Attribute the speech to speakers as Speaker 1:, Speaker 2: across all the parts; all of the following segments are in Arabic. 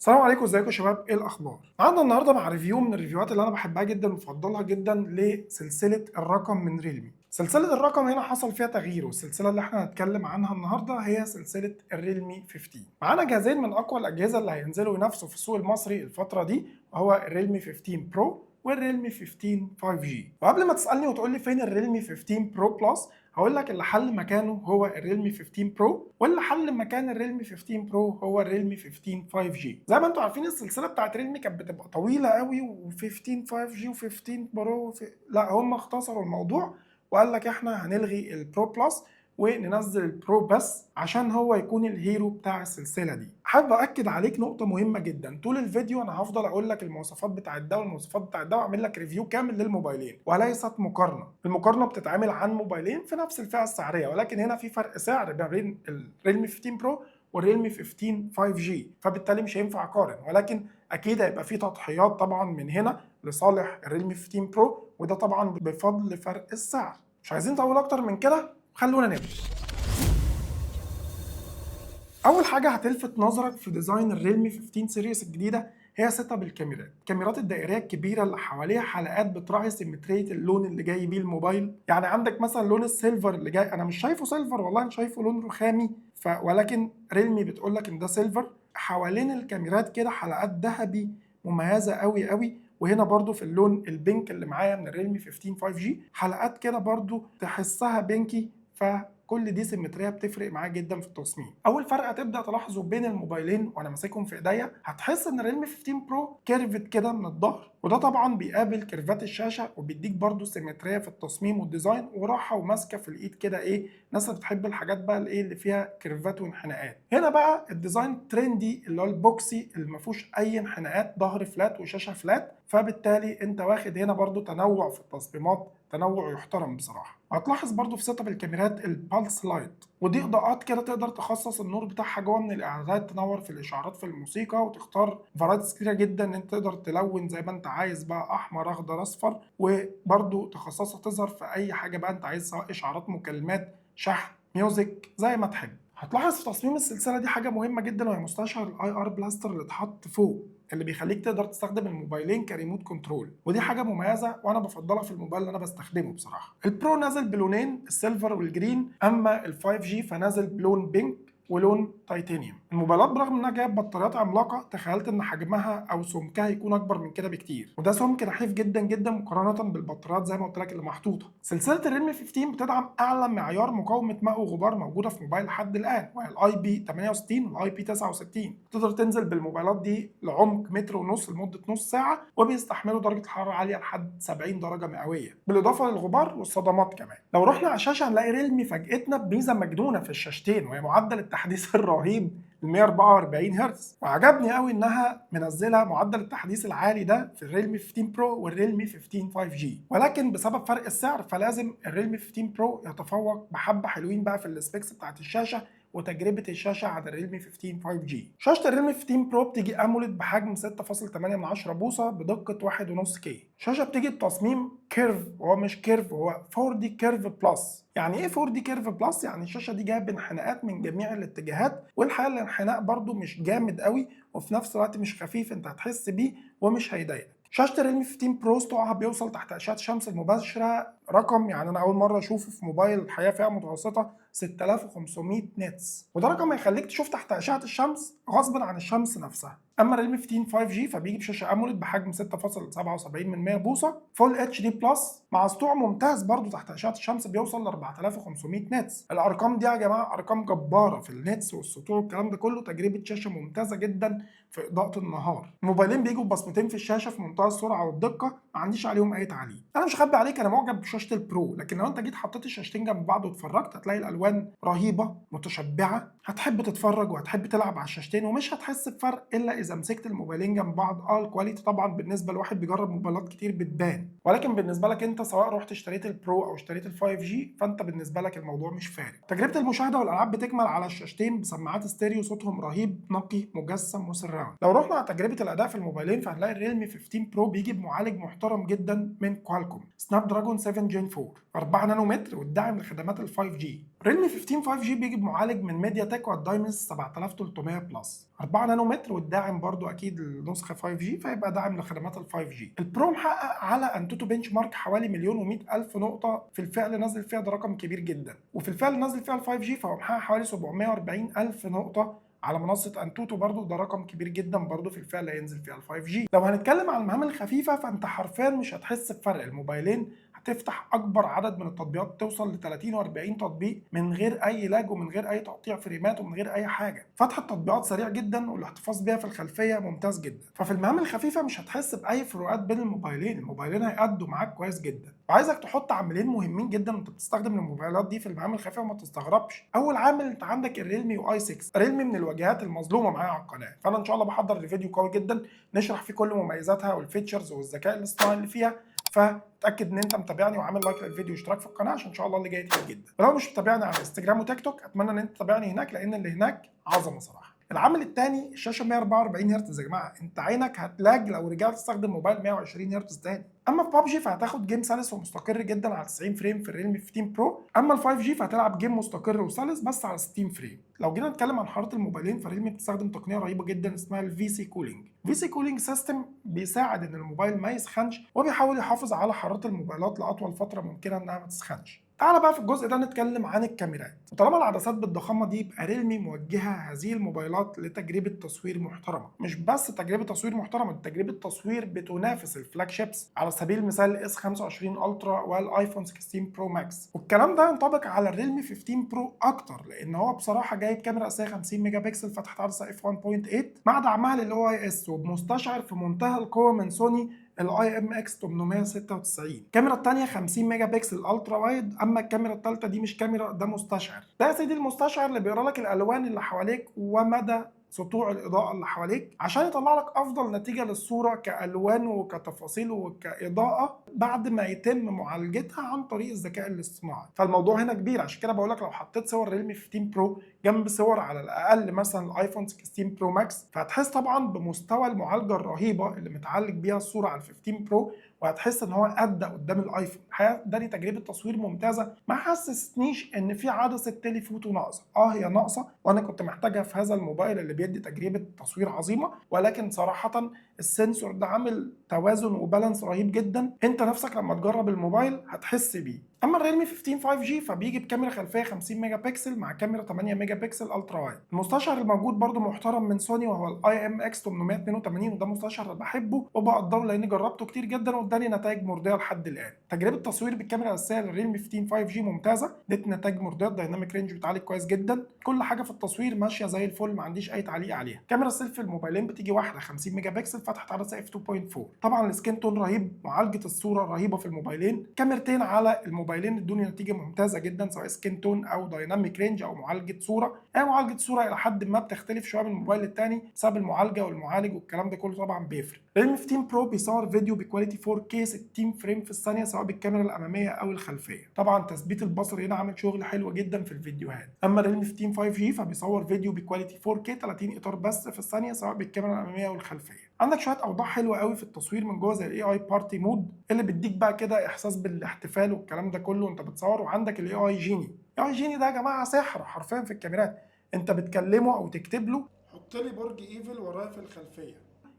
Speaker 1: السلام عليكم، ازيكم يا شباب؟ ايه الاخبار؟ معانا النهارده مع ريفيو من الريفيوهات اللي انا بحبها جدا وبفضلها جدا لسلسله الرقم من ريلمي. سلسله الرقم هنا حصل فيها تغيير، والسلسله اللي احنا هنتكلم عنها النهارده هي سلسله الريلمي 15. معانا جهازين من اقوى الاجهزه اللي هينزلوا ينافسوا في السوق المصري الفتره دي، وهو الريلمي 15 برو والريلمي 15 5G. وقبل ما تسالني وتقول لي فين الريلمي 15 برو بلس، هقول لك اللي حل مكانه هو الريلمي 15 برو، واللي حل مكان الريلمي 15 برو هو الريلمي 15 5G. زي ما انتم عارفين السلسله بتاعت ريلمي كانت بتبقى طويله قوي، و15 5G و15 برو لا، هم اختصروا الموضوع وقال لك احنا هنلغي البرو بلس وننزل البرو بس عشان هو يكون الهيرو بتاع السلسله دي. حابب اكد عليك نقطه مهمه جدا، طول الفيديو انا هفضل اقول لك المواصفات بتاع ده والمواصفات بتاع ده، واعمل لك ريفيو كامل للموبايلين وليست مقارنه. المقارنه بتتعمل عن موبايلين في نفس الفئه السعريه، ولكن هنا في فرق سعر ما بين الريلمي 15 برو والريلمي 15 5G، فبالتالي مش هينفع اقارن، ولكن اكيد هيبقى في تضحيات طبعا من هنا لصالح الريلمي 15 برو، وده طبعا بفضل فرق السعر. مش عايزين نطول اكتر من كده، خلونا نبدا. اول حاجه هتلفت نظرك في ديزاين الريلمي 15 سيريس الجديده هي سيت اب الكاميرات الدائريه الكبيره اللي حواليها حلقات بتراعي سيمتريه اللون اللي جاي بيه الموبايل. يعني عندك مثلا لون السيلفر اللي جاي، انا مش شايفه سيلفر والله، انا شايفه لون رخامي، ولكن ريلمي بتقول لك ان ده سيلفر. حوالين الكاميرات كده حلقات ذهبي مميزه قوي قوي، وهنا برضو في اللون البينك اللي معايا من الريلمي 15 5G حلقات كده برضو تحسها بينكي، كل دي سيمتريه بتفرق معاه جدا في التصميم. اول فرق هتبدا تلاحظه بين الموبايلين وانا ماسكهم في ايديا، هتحس ان الريلمي 15 برو كيرفت كده من الظهر، وده طبعا بيقابل كيرفات الشاشه وبيديك برده سيمتريه في التصميم والديزاين وراحه وماسكه في الايد كده، ايه الناس اللي بتحب الحاجات بقى الايه اللي فيها كيرفات وانحناءات. هنا بقى الديزاين ترندي اللي هو البوكسي اللي ما فيهوش اي انحناءات، ظهر فلات وشاشه فلات، فبالتالي انت واخد هنا برده تنوع في التصميمات، تنوع يحترم بصراحه. هتلاحظ برضو في سيت اب الكاميرات البالس لايت، ودي اضاءات كده تقدر تخصص النور بتاعها جوه من الاعدادات، تنور في الاشعارات في الموسيقى، وتختار فرايتيز كتيره جدا ان انت تقدر تلون زي ما انت عايز بقى، احمر اخضر اصفر، وبرضو تخصصها تظهر في اي حاجه بقى انت عايز، سواء اشعارات مكالمات شحن ميوزك زي ما تحب. هتلاحظ في تصميم السلسله دي حاجه مهمه جدا، وهي مستشعر الاي ار بلاستر اللي اتحط فوق، اللي بيخليك تقدر تستخدم الموبايلين كريموت كنترول، ودي حاجه مميزه وانا بفضلها في الموبايل اللي انا بستخدمه بصراحه. البرو نازل بلونين، السيلفر والجرين، اما ال 5G فنازل بلون بينك ولون تيتانيوم. الموبايلات برغم انها جايب بطاريات عملاقه، تخيلت ان حجمها او سمكها يكون اكبر من كده بكتير، وده سمك نحيف جدا جدا مقارنه بالبطاريات زي ما قلت لك اللي محطوطه. سلسله الريلمي 15 بتدعم اعلى معيار مقاومه ماء وغبار موجوده في موبايل لحد الان، وهي الاي بي 68 والاي بي 69. تقدر تنزل بالموبايلات دي لعمق متر ونص لمده نص ساعه، وبيستحملوا درجه حراره عاليه لحد 70 درجه مئويه، بالاضافه للغبار والصدمات كمان. لو رحنا على الشاشه هنلاقي ريلمي فاجئتنا بميزه مجنونه في الشاشتين، وهي معدل التحديث الرهيب ل 144 هرتز، وعجبني قوي انها منزله معدل التحديث العالي ده في الريلمي 15 برو والريلمي 15 5G، ولكن بسبب فرق السعر فلازم الريلمي 15 برو يتفوق بحبه حلوين بقى في السبيكس بتاعت الشاشه وتجربه الشاشه على الريلمي 15 5G. شاشه الريلمي 15 برو بتيجي اموليد بحجم 6.8 بوصه بدقه 1.5 كي. شاشه بتيجي بتصميم كيرف، وهو مش كيرف، هو 4D كيرف بلس. يعني ايه 4D كيرف بلس؟ يعني الشاشه دي جايه بانحناءات من جميع الاتجاهات، والحقيقه الانحناء برده مش جامد قوي، وفي نفس الوقت مش خفيف، انت هتحس بيه ومش هيضايقك. شاشه الريلمي 15 برو سطوعها بيوصل تحت اشعه الشمس المباشره رقم، يعني انا اول مره اشوفه في موبايل الحقيقه فئه متوسطه، 6500 نتس، وده رقم هيخليك تشوف تحت اشعه الشمس غصب عن الشمس نفسها. اما الريلمي 15 5G فبيجي بشاشه اموليد بحجم 6.77 بوصه فول اتش دي بلس، مع سطوع ممتاز برضو تحت اشعه الشمس بيوصل ل 4500 نتس. الارقام دي يا جماعه ارقام جباره في النتس والسطوع والكلام ده كله، تجربه شاشه ممتازه جدا في اضاءه النهار. الموبايلين بيجوا ببصمتين في الشاشه في منتهى السرعه والدقه، ما عنديش عليهم اي تعليق. انا مش هخبي عليك، انا معجب بشاشه البرو، لكن لو انت جيت حطيت الشاشتين جنب بعض واتفرجت هتلاقي الالوان رهيبه متشبعه، هتحب تتفرج وهتحب تلعب على الشاشتين ومش هتحس بفرق الا اذا مسكت الموبايلين جنب بعض. الكواليتي طبعا بالنسبه لواحد بيجرب موبايلات كتير بتبان، ولكن بالنسبه لك انت سواء رحت اشتريت البرو او اشتريت ال 5G فانت بالنسبه لك الموضوع مش فارق. تجربه المشاهده والالعاب بتكمل على الشاشتين بسماعات ستيريو صوتهم رهيب نقي مجسم وسراوند. لو رحنا على تجربه الاداء في الموبايلين فهنلاقي الريلمي 15 برو بيجي بمعالج محترم جدا من كوالكوم سناب دراجون 7 جين 4 4 نانومتر، والداعم لخدمات ال 5G. ريلمي 15 5G بيجي بمعالج من ميديا تك والدايمنس 7300 بلس 4 نانومتر، والداعم برضو اكيد النسخه 5G، فيبقى داعم لخدمات ال 5G. البرو محقق على انتوتو بنش مارك حوالي 1,100,000 نقطه في الفئه اللي نزل فيها، ده رقم كبير جدا. وفي الفئه اللي نزل فيها ال 5G فهو محقق حوالي 740,000 نقطه على منصه انتوتو، برضو ده رقم كبير جدا برضو في الفئه اللي هينزل فيها ال 5G. لو هنتكلم عن المهام الخفيفه فانت حرفيا مش هتحس بفرق الموبايلين. هتفتح اكبر عدد من التطبيقات، توصل ل 30 و40 تطبيق من غير اي لاج ومن غير اي تقطيع فريمات ومن غير اي حاجه. فتح التطبيقات سريع جدا والاحتفاظ بيها في الخلفيه ممتاز جدا. ففي المهام الخفيفه مش هتحس باي فروقات بين الموبايلين هيأدوا معاك كويس جدا. وعايزك تحط عاملين مهمين جدا وانت بتستخدم الموبايلات دي في المهام الخفيفه وما تستغربش. اول عامل، انت عندك الريلمي يو اي 6. ريلمي من الواجهات المظلومه معايا على القناه، فانا ان شاء الله بحضر لفيديو قوي جدا نشرح فيه كل مميزاتها والفيتشرز والذكاء الاصطناعي اللي فيها. فتاكد ان انت متابعني وعامل لايك للفيديو واشتراك في القناه، عشان ان شاء الله اللي جاي تقيل جدا. ولو مش متابعني على انستجرام وتيك توك، اتمنى ان انت تتابعني هناك، لان اللي هناك عظمه صراحه. العامل الثاني، الشاشه 144 هرتز. يا جماعه انت عينك هتلاج لو رجعت تستخدم موبايل 120 هرتز تاني. اما في بابجي فهتاخد جيم سلس ومستقر جدا على 90 فريم في الريلمي 15 برو. اما ال 5G فهتلعب جيم مستقر وسلس بس على 60 فريم. لو جينا نتكلم عن حراره الموبايلين فريلمي بتستخدم تقنيه رهيبه جدا اسمها الفي سي كولينج. في سي كولينج سيستم بيساعد ان الموبايل ما يسخنش، وبيحاول يحافظ على حراره الموبايلات لاطول فتره ممكنه انها ما تسخنش. تعالى بقى في الجزء ده نتكلم عن الكاميرات. وطالما العدسات بالضخامه دي، يبقى ريلمي موجهه هذه الموبايلات لتجربه تصوير محترمه. مش بس تجربه تصوير محترمه، تجربه تصوير بتنافس الفلاج شيبس، على سبيل المثال الاس 25 الترا والايفون 16 برو ماكس. والكلام ده ينطبق على الريلمي 15 برو اكتر، لان هو بصراحه جايب كاميرا اساسيه 50 ميجا بكسل فتحه عدسه اف 1.8 مع دعمها للاو اي اس، وبمستشعر في منتهى القوه من سوني الاي ام اكس 896. الكاميرا الثانيه 50 ميجا بكسل الترا وايد. اما الكاميرا الثالثه دي مش كاميرا، ده مستشعر. ده يا سيدي المستشعر اللي بيقرا لك الالوان اللي حواليك ومدى سطوع الاضاءه اللي حواليك، عشان يطلع لك افضل نتيجه للصوره كالوان وكتفاصيل وكاضاءه بعد ما يتم معالجتها عن طريق الذكاء الاصطناعي. فالموضوع هنا كبير. عشان كده بقول لك لو حطيت صور ريلمي 15 برو جنب صور على الاقل مثلا الايفون 16 برو ماكس، فهتحس طبعا بمستوى المعالجه الرهيبه اللي متعالج بيها الصوره على ال 15 برو، وهتحس ان هو ادى قدام الايفون. الحقيقه اداني تجربه تصوير ممتازه، ما حسستنيش ان في عدسه تيليفوتو ناقصه. هي ناقصه وانا كنت محتاجها في هذا الموبايل اللي بيدي تجربه تصوير عظيمه، ولكن صراحه السنسور ده عامل توازن وبالانس رهيب جدا. انت نفسك لما تجرب الموبايل هتحس بيه. اما الريلمي 15 5G فبيجي بكاميرا خلفيه 50 ميجا بكسل مع كاميرا 8 ميجا بكسل الترا وايد. المستشعر الموجود برده محترم من سوني، وهو الاي ام اكس 882، وده مستشعر بحبه وبقدره لاني جربته كتير جدا واداني نتائج مرضيه لحد الان. تجربه التصوير بالكاميرا الاساسيه للريلمي 15 5G ممتازه، ادت نتائج مرضيه. الدايناميك رينج بتاعي كويس جدا، كل حاجه في التصوير ماشيه زي الفل، ما عنديش اي تعليق عليها. كاميرا السيلفي الموبايلين بتيجي واحده 50 ميجا بكسل فتحه عدسه اف 2.4. طبعا السكين تون رهيب، معالجه الصوره رهيبه في الموبايلين. كاميرتين على الموبايلين ادوني نتيجه ممتازه جدا، سواء سكين تون او دايناميك رينج او معالجه صوره. معالجه صوره الى حد ما بتختلف شويه من الموبايل الثاني بسبب المعالجه والمعالج والكلام ده كله طبعا بيفرق. ريلمي 15 برو بيصور فيديو بكواليتي 4K 60 فريم في الثانيه، سواء بالكاميرا الاماميه او الخلفيه. طبعا تثبيت البصر هنا عامل شغل حلو جدا في الفيديوهات. اما ريلمي 15 5G فبيصور فيديو بكواليتي 4K 30 اطار بس في الثانيه، سواء بالكاميرا الاماميه او الخلفيه. عندك شويه اوضاع حلوه قوي في التصوير من جوه، زي الاي اي بارتي مود اللي بيديك بقى كده احساس بالاحتفال والكلام ده كله وانت بتصور. وعندك الاي اي جيني. الاي اي جيني ده يا جماعه سحر حرفيا في الكاميرات. انت بتكلمه او تكتب له حط لي برج ايفل ورايا في الخلفيه،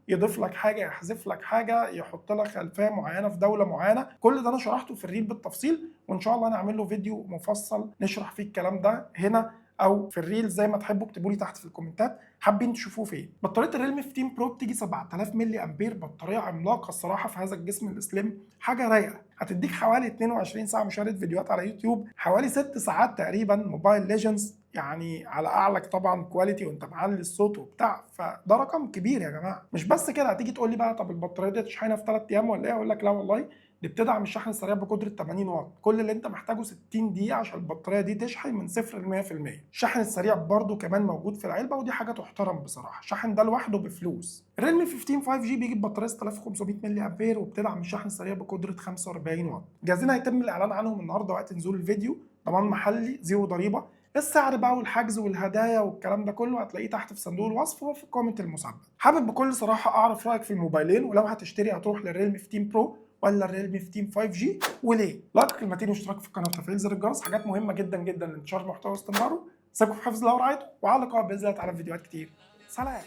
Speaker 1: يضيف لك حاجه، يحذف لك حاجه، يحط لك خلفيه معينه في دوله معينه. كل ده انا شرحته في الريل بالتفصيل، وان شاء الله نعمل له فيديو مفصل نشرح فيه الكلام ده هنا او في الريل زي ما تحبوا. اكتبوا لي تحت في الكومنتات حابين تشوفوه فين. بطاريه الريلمي 15 برو بتيجي 7000 ملي امبير، بطاريه عملاقه الصراحه في هذا الجسم السليم، حاجه رايقه. هتديك حوالي 22 ساعه مشاهده فيديوهات على يوتيوب، حوالي 6 ساعات تقريبا موبايل ليجندز، يعني على اعلى طبعا كواليتي وانت معلي الصوت وبتاع. فده رقم كبير يا جماعه. مش بس كده، هتيجي تقول لي بقى طب البطاريه دي تشحنها في 3 ايام ولا ايه؟ اقول لك لا والله، دي بتدعم الشحن السريع بقدره 80 واط. كل اللي انت محتاجه 60 دقيقه عشان البطاريه دي تشحن من 0 ل 100%. الشحن السريع برده كمان موجود في العلبه، ودي حاجه تحترم بصراحه. الشحن ده لوحده بفلوس. الريلمي 15 5G بيجي ببطاريه 6500 ملي امبير وبتدعم الشحن السريع بقدره 45 واط. جاهزين هيتم الاعلان عنهم النهارده وقت نزول الفيديو، ضمان محلي، زيرو ضريبه. السعر بقى والحجز والهدايا والكلام ده كله هتلاقيه تحت في صندوق الوصف وفي قائمه المثبت. حابب بكل صراحه اعرف رايك في الموبايلين، ولو هتشتري هتروح للريلمي 15 برو ولا الريلمي 15 5G وليه؟ لايك كلمتين واشتراك في القناه وتفعيل زر الجرس حاجات مهمه جدا جدا لانتشار المحتوى واستمراره. سيبكم في حفظ الله ورعايته وعلى اللقاء باذن الله تعالى في فيديوهات كتير. سلام.